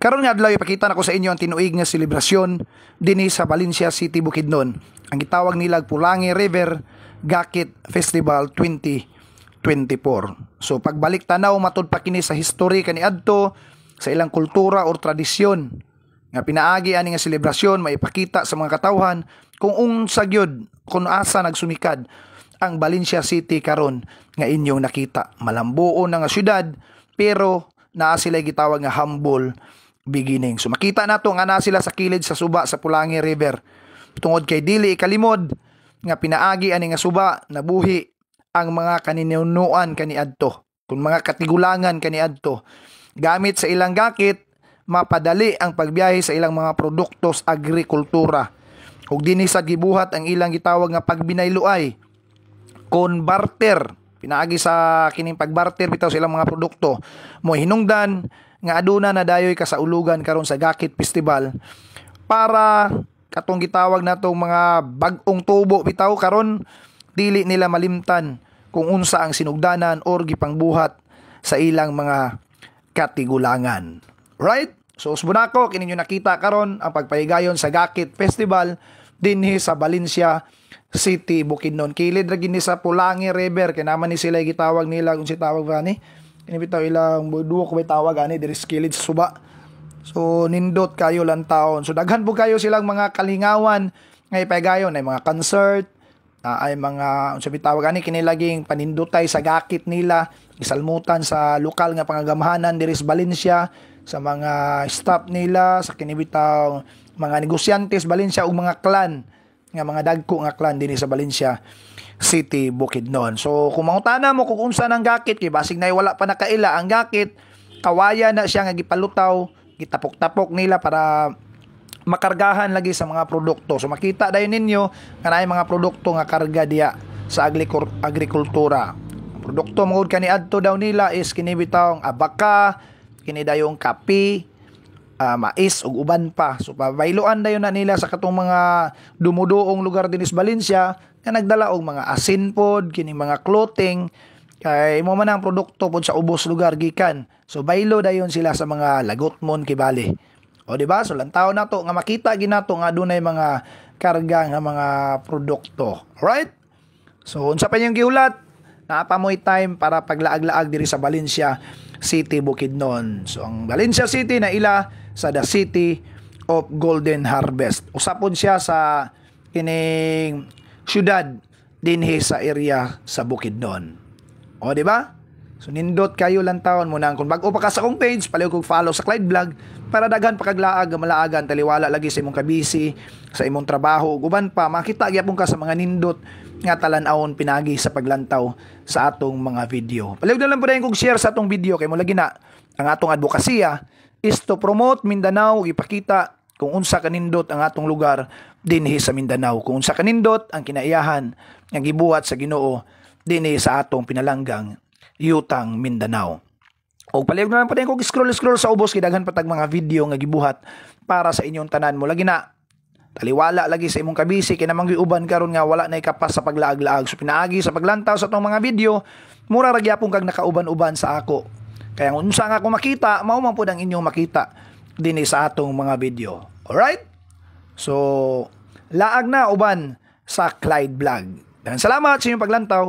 Karon nga adlaw ipakita nako sa inyo ang tinuig nga selebrasyon dinhi sa Valencia City, Bukidnon. Ang gitawag nila Pulangi River Gakit Festival 2024. So pagbalik tanaw matud pa kini sa history kaniadto sa ilang kultura o tradisyon nga pinaagi ani nga selebrasyon maipakita sa mga katawhan kung unsa gyud kung asa nagsumikad ang Valencia City karon nga inyong nakita. Malambuon na nga syudad pero naa sila gitawag nga humble beginning. So makita nato nga naa sila sa kilid sa suba sa Pulangi River. Tungod kay dili ikalimod nga pinaagi ani nga suba nabuhi ang mga kaninunuan kaniadto, kung mga katigulangan kaniadto. Gamit sa ilang gakit mapadali ang pagbiyahe sa ilang mga produkto sa agrikultura. Ug dinhi sa gibuhat ang ilang gitawag nga pagbinayluay kon barter. Pinaagi sa kining pagbarter bitaw sa ilang mga produkto. Mo hinungdan nga aduna na dayoy kasaulugan karon sa Gakit Festival para katong gitawag natong mga bag-ong tubo bitaw karon dili nila malimtan kung unsa ang sinugdanan or gipangbuhat sa ilang mga katigulangan. Right? So usbunako kini nyo nakita karon ang pagpahigayon sa Gakit Festival dinhi sa Valencia City, Bukidnon. Kilid ra gini sa Pulangi River kay naman ni sila gitawag nila kung si tawag gani. Kini bitaw ilang duwa ko may tawag ani diri sa kilid sa suba. So nindot kayo lang taon. So daghan po kayo silang mga kalingawan nga ipahigayon ay mga concert, ay mga unsa bitawag ani kini laging panindutay sa gakit nila, gisalmutan sa lokal nga pangagamahanan diri sa Valencia, sa mga staff nila, sa kini bitaw mga negosyantes Valencia ug mga clan nga mga dagko nga clan dinhi sa Valencia City, Bukidnon. So kung mangutana mo kung unsa nang gakit kay basig nay wala pa nakaila ang gakit, kawaya na siya nga gipalutaw, gitapok-tapok nila para makargahan lagi sa mga produkto. So makita dayon ninyo nga naay mga produkto nga karga diya sa agrikultura. Ang produkto mangud kaniadto daw nila is kini bitaw abaka, kini dayong kape, mais ug uban pa. So pabayloan dayon na nila sa katong mga dumuduong lugar dinis Valencia nga nagdala og mga asin pod, kini mga clothing kay mo man ang produkto pod sa ubos lugar gikan. So baylo dayon sila sa mga lagotmon kibali. O di ba? So lantaw nato nga makita ginato nga dunay mga karga nga mga produkto. Alright? So unsa pa yung gihulat? Naapamoy time para paglaag-laag diri sa Valencia City, Bukidnon. So ang Valencia City na ila sa the City of Golden Harvest. Usapon siya sa kining syudad dinhi sa area sa Bukidnon. O di ba? So nindot kayo lang taon mo nang kung bago pa ka sa akong page, paliw kog follow sa Clyde Vlog para daghan pa kaglaag malaagan taliwala lagi sa imong kabisi, sa imong trabaho ug uban pa makita gyapon ka sa mga nindot nga talan-awon pinagi sa paglantaw sa atong mga video. Paliw na lang po kog share sa atong video kay mo lagi na ang atong advokasya is to promote Mindanao, ipakita kung unsa kanindot ang atong lugar dinhi sa Mindanao, kung unsa kanindot ang kinaiyahan nga gibuhat sa Ginoo dinhi sa atong pinalanggang Yutang Mindanao. O palihog naman pa rin kung scroll sa ubos kidaghan patag mga video nga gibuhat para sa inyong tanan mo lagi na taliwala lagi sa imong kabisi kay namang giuban karon nga wala na ikapas sa paglaag-laag. So pinaagi sa paglantaw sa atong mga video mura ra gyapon kag nakauban-uban sa ako. Kaya kung unsa nga ako makita mao man pud ang inyong makita dinhi sa atong mga video. Alright? So laag na uban sa Clyde Vlog. Salamat sa inyong paglantaw.